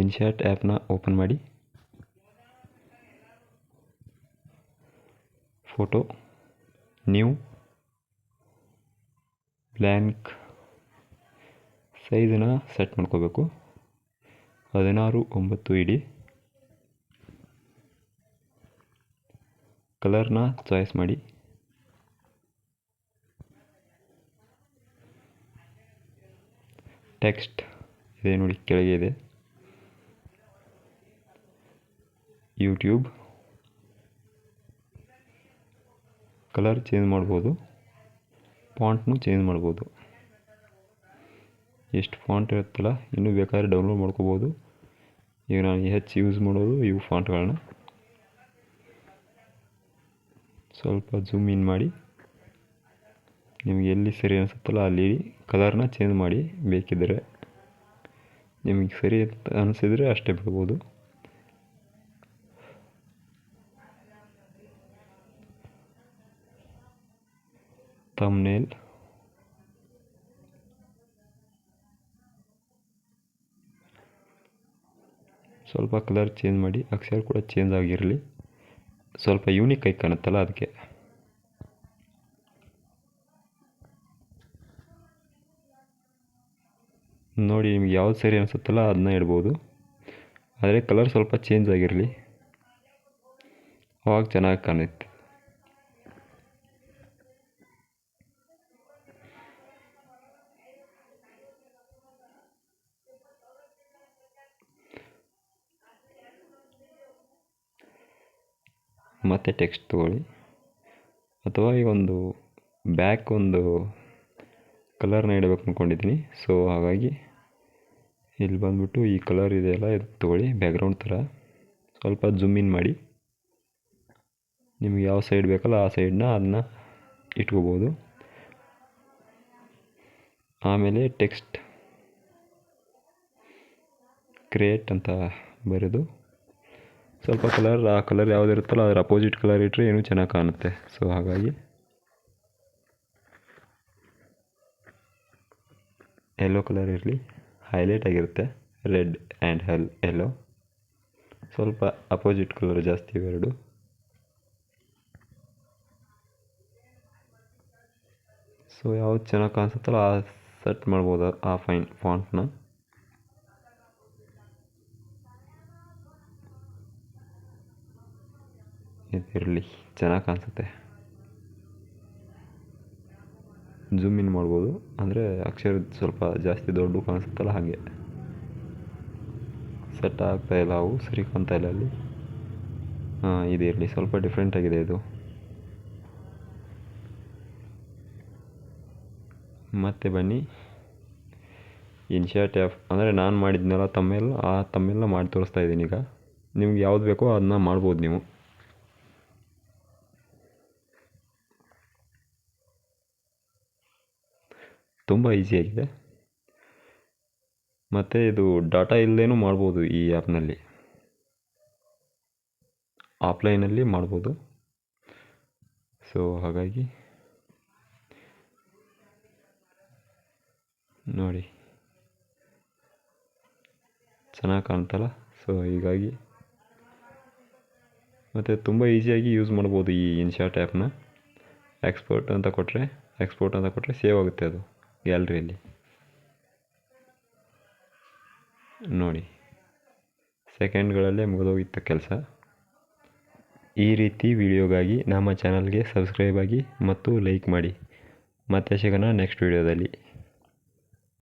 InShot ಆ್ಯಪ್ನ open ಮಾಡಿ, photo, new, blank, ಸೈಜನ್ನ set ಮಾಡ್ಕೋಬೇಕು. 16:9 ಇಡಿ. ಕಲರ್ನ ಚಾಯ್ಸ್ ಮಾಡಿ. ಟೆಕ್ಸ್ಟ್ ಇದೆ ನೋಡಿ, ಕೆಳಗೆ ಇದೆ ಯೂಟ್ಯೂಬ್. ಕಲರ್ ಚೇಂಜ್ ಮಾಡ್ಬೋದು, ಫಾಂಟ್ನು ಚೇಂಜ್ ಮಾಡ್ಬೋದು. ಎಷ್ಟು ಫಾಂಟ್ ಇರುತ್ತಲ್ಲ ಇನ್ನೂ ಬೇಕಾದ್ರೆ ಡೌನ್ಲೋಡ್ ಮಾಡ್ಕೋಬೋದು. ಈಗ ನಾನು ಹೆಚ್ಚು ಯೂಸ್ ಮಾಡೋದು ಇವು ಫಾಂಟ್ಗಳನ್ನ. ಸ್ವಲ್ಪ ಝೂಮ್ ಇನ್ ಮಾಡಿ, ನಿಮಗೆ ಎಲ್ಲಿ ಸರಿ ಅನಿಸುತ್ತಲ್ಲ ಅಲ್ಲಿ ಕಲರ್ನ ಚೇಂಜ್ ಮಾಡಿ. ಬೇಕಿದ್ದರೆ ನಿಮಗೆ ಸರಿ ಅನಿಸಿದರೆ ಅಷ್ಟೇ ಬಿಡ್ಬೋದು. ಥಂಬ್ನೇಲ್, ಸ್ವಲ್ಪ ಕಲರ್ ಚೇಂಜ್ ಮಾಡಿ, ಅಕ್ಷರ ಕೂಡ ಚೇಂಜ್ ಆಗಿರಲಿ, ಸ್ವಲ್ಪ ಯೂನಿಕ್ ಆಗಿ ಕಾಣುತ್ತಲ್ಲ ಅದಕ್ಕೆ. ನೋಡಿ, ನಿಮ್ಗೆ ಯಾವ್ದು ಸರಿ ಅನಿಸುತ್ತಲ್ಲ ಅದನ್ನ ಇಡ್ಬೋದು. ಆದರೆ ಕಲರ್ ಸ್ವಲ್ಪ ಚೇಂಜ್ ಆಗಿರಲಿ, ಅವಾಗ ಚೆನ್ನಾಗಿ ಕಾಣುತ್ತೆ. ಮತ್ತು ಟೆಕ್ಸ್ಟ್ ತೊಗೊಳ್ಳಿ, ಅಥವಾ ಈಗ ಒಂದು ಬ್ಯಾಕ್ ಒಂದು ಕಲರ್ನ ಇಡಬೇಕು ಅಂದ್ಕೊಂಡಿದ್ದೀನಿ. ಸೊ ಹಾಗಾಗಿ ಇಲ್ಲಿ ಬಂದುಬಿಟ್ಟು ಈ ಕಲರ್ ಇದೆಯಲ್ಲ ಇದು ತೊಗೊಳ್ಳಿ, ಬ್ಯಾಕ್ಗ್ರೌಂಡ್ ಥರ. ಸ್ವಲ್ಪ ಝೂಮ್ ಇನ್ ಮಾಡಿ, ನಿಮ್ಗೆ ಯಾವ ಸೈಡ್ ಬೇಕಲ್ಲ ಆ ಸೈಡನ್ನ ಅದನ್ನ ಇಟ್ಕೋಬೋದು. ಆಮೇಲೆ ಟೆಕ್ಸ್ಟ್ ಕ್ರಿಯೇಟ್ ಅಂತ ಬರೆದು ಸ್ವಲ್ಪ ಕಲರ್, ಆ ಕಲರ್ ಯಾವುದಿರುತ್ತಲ್ಲ ಅದರ ಅಪೋಸಿಟ್ ಕಲರ್ ಇಟ್ಟರೆ ಇನ್ನೂ ಚೆನ್ನಾಗಿ ಕಾಣುತ್ತೆ. ಸೊ ಹಾಗಾಗಿ ಯೆಲ್ಲೋ ಕಲರ್ ಇರಲಿ, ಹೈಲೈಟ್ ಆಗಿರುತ್ತೆ. ರೆಡ್ ಆ್ಯಂಡ್ ಯೆಲ್ಲೋ, ಸ್ವಲ್ಪ ಅಪೋಸಿಟ್ ಕಲರ್ ಜಾಸ್ತಿ ಇವೆರಡು. ಸೊ ಯಾವ್ದು ಚೆನ್ನಾಗಿ ಕಾಣಿಸುತ್ತಲ್ಲ ಆ ಸೆಟ್ ಮಾಡ್ಬೋದು ಆ ಫಾಂಟ್ನ. ಇದಿರಲಿ, ಚೆನ್ನಾಗಿ ಕಾಣಿಸುತ್ತೆ. ಝೂಮ್ ಇನ್ ಮಾಡ್ಬೋದು, ಅಂದರೆ ಅಕ್ಷರ ಸ್ವಲ್ಪ ಜಾಸ್ತಿ ದೊಡ್ಡ ಕಾಣಿಸುತ್ತಲ್ಲ ಹಾಗೆ. ಸೆಟ್ ಆಗ್ತಾ ಇಲ್ಲ, ಅವು ಸರಿ ಕಾಣ್ತಾ ಇಲ್ಲ ಅಲ್ಲಿ. ಇದಿರಲಿ, ಸ್ವಲ್ಪ ಡಿಫ್ರೆಂಟ್ ಆಗಿದೆ ಇದು. ಮತ್ತೆ ಬನ್ನಿ, ಇನ್ಶಾಟ್ ಆ್ಯಪ್ ಅಂದರೆ ನಾನು ಮಾಡಿದ್ನಲ್ಲ ತಮ್ಮೇಲ್, ಆ ತಮ್ಮೇಲ್ನ ಮಾಡಿ ತೋರಿಸ್ತಾ ಇದ್ದೀನಿ ಈಗ. ನಿಮ್ಗೆ ಯಾವ್ದು ಬೇಕೋ ಅದನ್ನ ಮಾಡ್ಬೋದು ನೀವು. ತುಂಬ ಈಸಿಯಾಗಿದೆ. ಮತ್ತು ಇದು ಡಾಟಾ ಇಲ್ಲದೇನೂ ಮಾಡ್ಬೋದು ಈ ಆ್ಯಪ್ನಲ್ಲಿ, ಆಫ್ಲೈನಲ್ಲಿ ಮಾಡ್ಬೋದು. ಸೊ ಹಾಗಾಗಿ ನೋಡಿ, ಚೆನ್ನಾಗಿ ಕಾಣ್ತಲ್ಲ. ಸೊ ಹೀಗಾಗಿ ಮತ್ತು ತುಂಬ ಈಸಿಯಾಗಿ ಯೂಸ್ ಮಾಡ್ಬೋದು ಈ ಇನ್ಶಾಟ್ ಆ್ಯಪ್ನ. ಎಕ್ಸ್ಪೋರ್ಟ್ ಅಂತ ಕೊಟ್ಟರೆ ಸೇವ್ ಆಗುತ್ತೆ ಅದು ಗ್ಯಾಲರಿಯಲ್ಲಿ. ನೋಡಿ, ಸೆಕೆಂಡ್ಗಳಲ್ಲೇ ಮುಗಿದೋಗಿತ್ತು ಕೆಲಸ. ಈ ರೀತಿ ವಿಡಿಯೋಗಾಗಿ ನಮ್ಮ ಚಾನಲ್ಗೆ ಸಬ್ಸ್ಕ್ರೈಬ್ ಆಗಿ ಮತ್ತು ಲೈಕ್ ಮಾಡಿ. ಮತ್ತೆ ಸಿಗೋಣ ನೆಕ್ಸ್ಟ್ ವಿಡಿಯೋದಲ್ಲಿ.